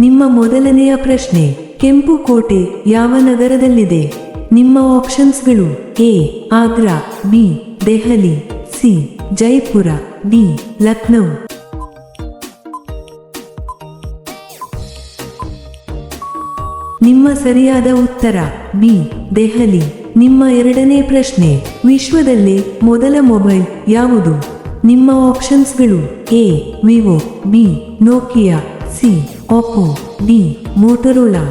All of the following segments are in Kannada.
ನಿಮ್ಮ ಮೊದಲನೆಯ ಪ್ರಶ್ನೆ, ಕೆಂಪು ಕೋಟೆ ಯಾವ ನಗರದಲ್ಲಿದೆ? ನಿಮ್ಮ ಆಪ್ಷನ್ಸ್ಗಳು: A Agra, B Delhi, C Jaipur, D Lucknow. ನಿಮ್ಮ ಸರಿಯಾದ ಉತ್ತರ ಬಿ ದೆಹಲಿ. ನಿಮ್ಮ ಎರಡನೇ ಪ್ರಶ್ನೆ, ವಿಶ್ವದಲ್ಲೇ ಮೊದಲ ಮೊಬೈಲ್ ಯಾವುದು? ನಿಮ್ಮ ಆಪ್ಷನ್ಸ್ಗಳು: A Vivo, B Nokia, C Oppo, D Motorola.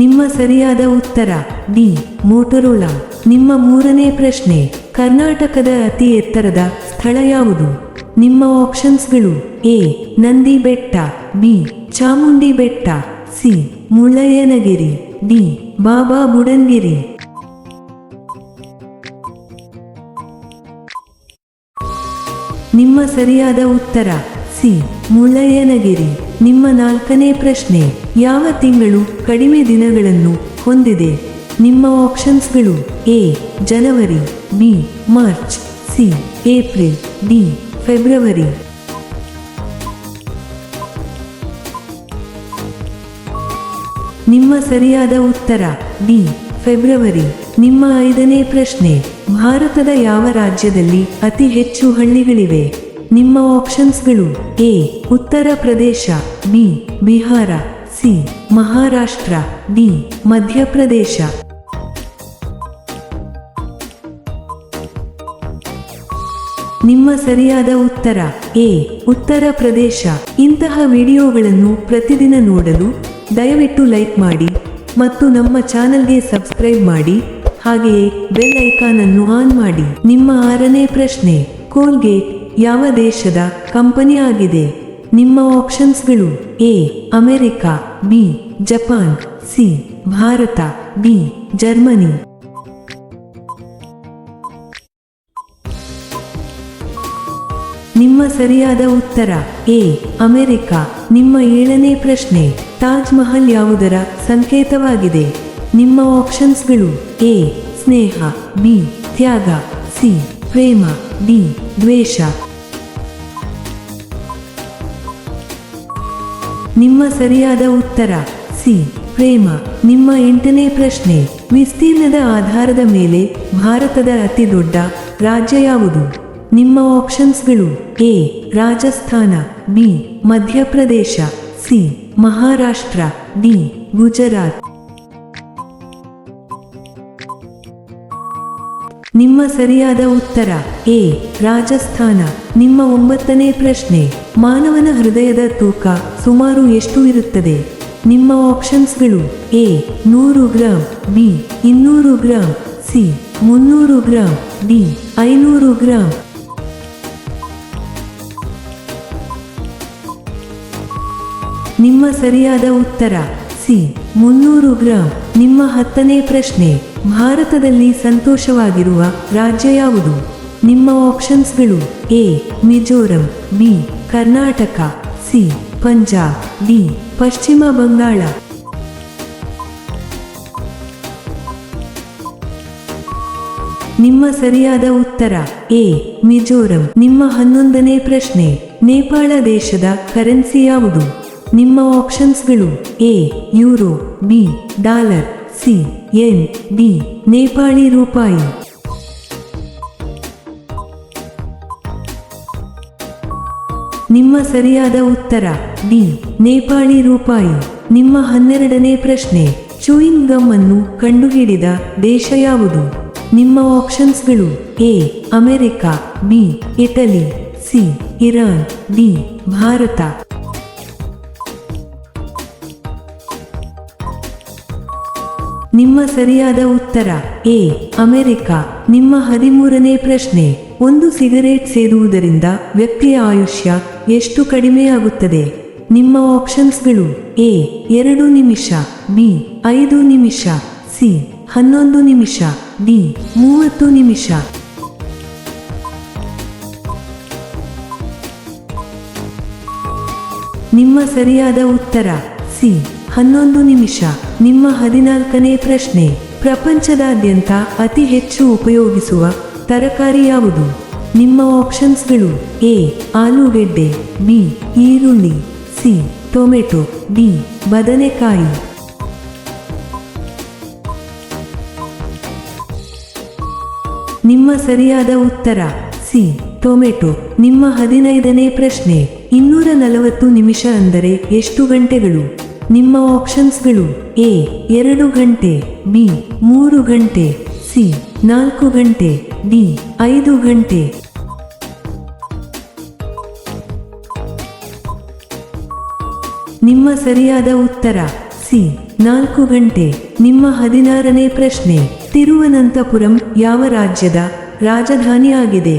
ನಿಮ್ಮ ಸರಿಯಾದ ಉತ್ತರ ಡಿ ಮೋಟೋರೋಲಾ. ನಿಮ್ಮ ಮೂರನೇ ಪ್ರಶ್ನೆ, ಕರ್ನಾಟಕದ ಅತಿ ಎತ್ತರದ ಸ್ಥಳ ಯಾವುದು? ನಿಮ್ಮ ಆಪ್ಷನ್ಸ್ಗಳು: ಎ ನಂದಿ ಬೆಟ್ಟ, ಬಿ ಚಾಮುಂಡಿ ಬೆಟ್ಟ, ಸಿ ಮುಳ್ಳಯ್ಯನಗಿರಿ, ಡಿ ಬಾಬಾ ಬುಡನ್ಗಿರಿ. ನಿಮ್ಮ ಸರಿಯಾದ ಉತ್ತರ ಸಿ ಮುಳ್ಳಯ್ಯನಗಿರಿ. ನಿಮ್ಮ ನಾಲ್ಕನೇ ಪ್ರಶ್ನೆ, ಯಾವ ತಿಂಗಳು ಕಡಿಮೆ ದಿನಗಳನ್ನು ಹೊಂದಿದೆ? ನಿಮ್ಮ ಆಪ್ಷನ್ಸ್ಗಳು: ಎ ಜನವರಿ, B March, C April, D ಫೆಬ್ರವರಿ. ನಿಮ್ಮ ಸರಿಯಾದ ಉತ್ತರ ಡಿ ಫೆಬ್ರವರಿ. ನಿಮ್ಮ ಐದನೇ ಪ್ರಶ್ನೆ, ಭಾರತದ ಯಾವ ರಾಜ್ಯದಲ್ಲಿ ಅತಿ ಹೆಚ್ಚು ಹಳ್ಳಿಗಳಿವೆ? ನಿಮ್ಮ ಆಪ್ಷನ್ಸ್ಗಳು: A Uttar Pradesh, B Bihar, C Maharashtra, D Madhya Pradesh. ನಿಮ್ಮ ಸರಿಯಾದ ಉತ್ತರ ಎ ಉತ್ತರ ಪ್ರದೇಶ. ಇಂತಹ ವಿಡಿಯೋಗಳನ್ನು ಪ್ರತಿದಿನ ನೋಡಲು ದಯವಿಟ್ಟು ಲೈಕ್ ಮಾಡಿ ಮತ್ತು ನಮ್ಮ ಚಾನೆಲ್ಗೆ ಸಬ್ಸ್ಕ್ರೈಬ್ ಮಾಡಿ, ಹಾಗೆಯೇ ಬೆಲ್ ಐಕಾನ್ ಅನ್ನು ಆನ್ ಮಾಡಿ. ನಿಮ್ಮ ಆರನೇ ಪ್ರಶ್ನೆ, ಕೋಲ್ಗೇಟ್ ಯಾವ ದೇಶದ ಕಂಪನಿ ಆಗಿದೆ? ನಿಮ್ಮ ಆಪ್ಷನ್ಸ್ಗಳು: A America, B Japan, C Bharat, D Germany. ನಿಮ್ಮ ಸರಿಯಾದ ಉತ್ತರ ಎ ಅಮೆರಿಕ. ನಿಮ್ಮ ಏಳನೇ ಪ್ರಶ್ನೆ, ತಾಜ್ ಮಹಲ್ ಯಾವುದರ ಸಂಕೇತವಾಗಿದೆ? ನಿಮ್ಮ ಆಪ್ಷನ್ಸ್ಗಳು: ಎ ಸ್ನೇಹ, ಬಿ ತ್ಯಾಗ, ಸಿ ಪ್ರೇಮ, ಡಿ ದ್ವೇಷ. ನಿಮ್ಮ ಸರಿಯಾದ ಉತ್ತರ ಸಿ ಪ್ರೇಮ. ನಿಮ್ಮ ಎಂಟನೇ ಪ್ರಶ್ನೆ, ವಿಸ್ತೀರ್ಣದ ಆಧಾರದ ಮೇಲೆ ಭಾರತದ ಅತಿ ದೊಡ್ಡ ರಾಜ್ಯ ಯಾವುದು? ನಿಮ್ಮ ಆಪ್ಷನ್ಸ್ಗಳು: A Rajasthan, B Madhya Pradesh, C Maharashtra, D Gujarat. ನಿಮ್ಮ ಸರಿಯಾದ ಉತ್ತರ ಎ ರಾಜಸ್ಥಾನ. ನಿಮ್ಮ ಒಂಬತ್ತನೇ ಪ್ರಶ್ನೆ, ಮಾನವನ ಹೃದಯದ ತೂಕ ಸುಮಾರು ಎಷ್ಟು ಇರುತ್ತದೆ? ನಿಮ್ಮ ಆಪ್ಷನ್ಸ್ಗಳು: A 100 gram, B 200 gram, C 300 gram, D 500 gram. ನಿಮ್ಮ ಸರಿಯಾದ ಉತ್ತರ ಸಿ 300 ಗ್ರಾಂ. ನಿಮ್ಮ ಹತ್ತನೇ ಪ್ರಶ್ನೆ, ಭಾರತದಲ್ಲಿ ಸಂತೋಷವಾಗಿರುವ ರಾಜ್ಯ ಯಾವುದು? ನಿಮ್ಮ ಆಪ್ಷನ್ಸ್ಗಳು: A Mizoram, B Karnataka, C Punjab, D Paschim Bangal. ನಿಮ್ಮ ಸರಿಯಾದ ಉತ್ತರ ಎ ಮಿಜೋರಂ. ನಿಮ್ಮ 11ನೇ ಪ್ರಶ್ನೆ, ನೇಪಾಳ ದೇಶದ ಕರೆನ್ಸಿ ಯಾವುದು? ನಿಮ್ಮ ಆಪ್ಷನ್ಸ್ಗಳು: A euro, B dollar, C yen, D Nepali ರೂಪಾಯಿ. ನಿಮ್ಮ ಸರಿಯಾದ ಉತ್ತರ ಡಿ ನೇಪಾಳಿ ರೂಪಾಯಿ. ನಿಮ್ಮ 12ನೇ ಪ್ರಶ್ನೆ, ಚೂಯಿಂಗ್ ಗಮ್ ಅನ್ನು ಕಂಡುಹಿಡಿದ ದೇಶ ಯಾವುದು? ನಿಮ್ಮ ಆಪ್ಷನ್ಸ್ಗಳು: A America, B Italy, C Iran, D Bharat. ನಿಮ್ಮ ಸರಿಯಾದ ಉತ್ತರ ಎ ಅಮೆರಿಕ. ನಿಮ್ಮ 13ನೇ ಪ್ರಶ್ನೆ, ಒಂದು ಸಿಗರೇಟ್ ಸೇದುವುದರಿಂದ ವ್ಯಕ್ತಿಯ ಆಯುಷ್ಯ ಎಷ್ಟು ಕಡಿಮೆಯಾಗುತ್ತದೆ? ನಿಮ್ಮ ಆಪ್ಷನ್ಸ್ಗಳು: ಎ 2 ನಿಮಿಷ, ಬಿ 5 ನಿಮಿಷ, ಸಿ 11 ನಿಮಿಷ, ಡಿ 30 ನಿಮಿಷ. ನಿಮ್ಮ ಸರಿಯಾದ ಉತ್ತರ ಸಿ 11 ನಿಮಿಷ. ನಿಮ್ಮ 14ನೇ ಪ್ರಶ್ನೆ, ಪ್ರಪಂಚದಾದ್ಯಂತ ಅತಿ ಹೆಚ್ಚು ಉಪಯೋಗಿಸುವ ತರಕಾರಿ ಯಾವುದು? ನಿಮ್ಮ ಆಪ್ಷನ್ಸ್ಗಳು: ಎ ಆಲೂಗೆಡ್ಡೆ, ಬಿ ಈರುಳ್ಳಿ, ಸಿ ಟೊಮೆಟೊ, ಡಿ ಬದನೆಕಾಯಿ. ನಿಮ್ಮ ಸರಿಯಾದ ಉತ್ತರ ಸಿ ಟೊಮೆಟೊ. ನಿಮ್ಮ 15ನೇ ಪ್ರಶ್ನೆ: 240 ನಿಮಿಷ ಅಂದರೆ ಎಷ್ಟು ಗಂಟೆಗಳು? ನಿಮ್ಮ ಆಪ್ಷನ್ಸ್ಗಳು: ಎ 2 ಗಂಟೆ, ಬಿ 3 ಗಂಟೆ, ಸಿ 4 ಗಂಟೆ, ಡಿ 5 ಗಂಟೆ. ನಿಮ್ಮ ಸರಿಯಾದ ಉತ್ತರ ಸಿ 4 ಗಂಟೆ. ನಿಮ್ಮ 16ನೇ ಪ್ರಶ್ನೆ: ತಿರುವನಂತಪುರಂ ಯಾವ ರಾಜ್ಯದ ರಾಜಧಾನಿಯಾಗಿದೆ?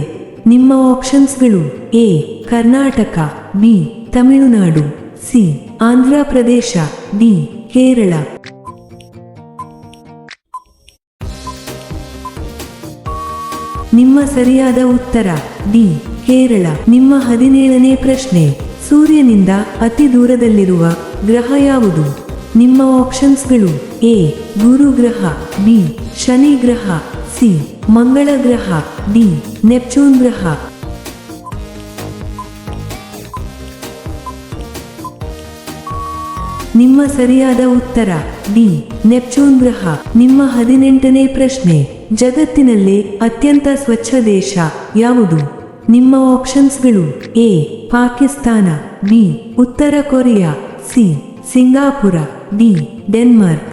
ನಿಮ್ಮ ಆಪ್ಷನ್ಸ್ಗಳು: A Karnataka, B Tamil Nadu, C Andhra Pradesh, D Kerala. ನಿಮ್ಮ ಸರಿಯಾದ ಉತ್ತರ ಡಿ ಕೇರಳ. ನಿಮ್ಮ 17ನೇ ಪ್ರಶ್ನೆ: ಸೂರ್ಯನಿಂದ ಅತಿ ದೂರದಲ್ಲಿರುವ ಗ್ರಹ ಯಾವುದು? ನಿಮ್ಮ ಆಪ್ಷನ್ಸ್ಗಳು: ಎ ಗುರು ಗ್ರಹ, ಬಿ ಶನಿ ಗ್ರಹ, ಸಿ ಮಂಗಳ ಗ್ರಹ, ಡಿ ನೆಪ್ಚೂನ್ ಗ್ರಹ. ನಿಮ್ಮ ಸರಿಯಾದ ಉತ್ತರ ಡಿ ನೆಪ್ಚೂನ್ ಗ್ರಹ. ನಿಮ್ಮ 18ನೇ ಪ್ರಶ್ನೆ: ಜಗತ್ತಿನಲ್ಲೇ ಅತ್ಯಂತ ಸ್ವಚ್ಛ ದೇಶ ಯಾವುದು? ನಿಮ್ಮ ಆಪ್ಷನ್ಸ್ಗಳು: ಎ ಪಾಕಿಸ್ತಾನ, ಬಿ ಉತ್ತರ Korea, C Singapore, D Denmark.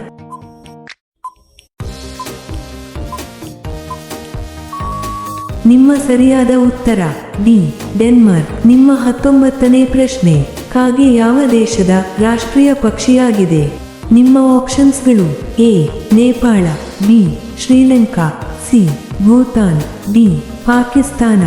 ನಿಮ್ಮ ಸರಿಯಾದ ಉತ್ತರ ಡಿ ಡೆನ್ಮಾರ್ಕ್. ನಿಮ್ಮ 19ನೇ ಪ್ರಶ್ನೆ: ಕಾಗೆ ಯಾವ ದೇಶದ ರಾಷ್ಟ್ರೀಯ ಪಕ್ಷಿಯಾಗಿದೆ? ನಿಮ್ಮ ಆಪ್ಷನ್ಸ್ಗಳು: A Nepal, B Sri Lanka, C Bhutan, D Pakistan.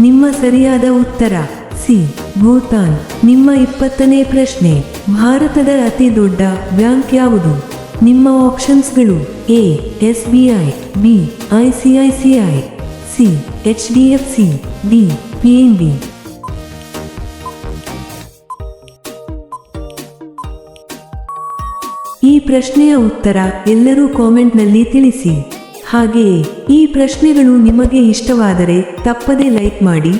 ನಿಮ್ಮ ಸರಿಯಾದ ಉತ್ತರ ಸಿ ಭೂತಾನ್. ನಿಮ್ಮ 20ನೇ ಪ್ರಶ್ನೆ: ಭಾರತದ ಅತಿ ದೊಡ್ಡ ಬ್ಯಾಂಕ್ ಯಾವುದು? ನಿಮ್ಮ ಆಪ್ಷನ್ಸ್ಗಳು: A SBI, B ICICI, C HDFC, D PNB. ಈ ಪ್ರಶ್ನೆಯ ಉತ್ತರ ಎಲ್ಲರೂ ಕಾಮೆಂಟ್ನಲ್ಲಿ ತಿಳಿಸಿ. ಹಾಗೆಯೇ ಈ ಪ್ರಶ್ನೆಗಳು ನಿಮಗೆ ಇಷ್ಟವಾದರೆ ತಪ್ಪದೇ ಲೈಕ್ ಮಾಡಿ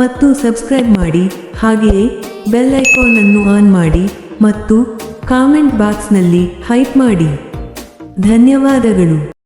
ಮತ್ತು ಸಬ್ಸ್ಕ್ರೈಬ್ ಮಾಡಿ. ಹಾಗೆಯೇ ಬೆಲ್ ಐಕಾನ್ ಅನ್ನು ಆನ್ ಮಾಡಿ ಮತ್ತು ಕಾಮೆಂಟ್ ಬಾಕ್ಸ್ನಲ್ಲಿ ಹೈಪ್ ಮಾಡಿ. ಧನ್ಯವಾದಗಳು.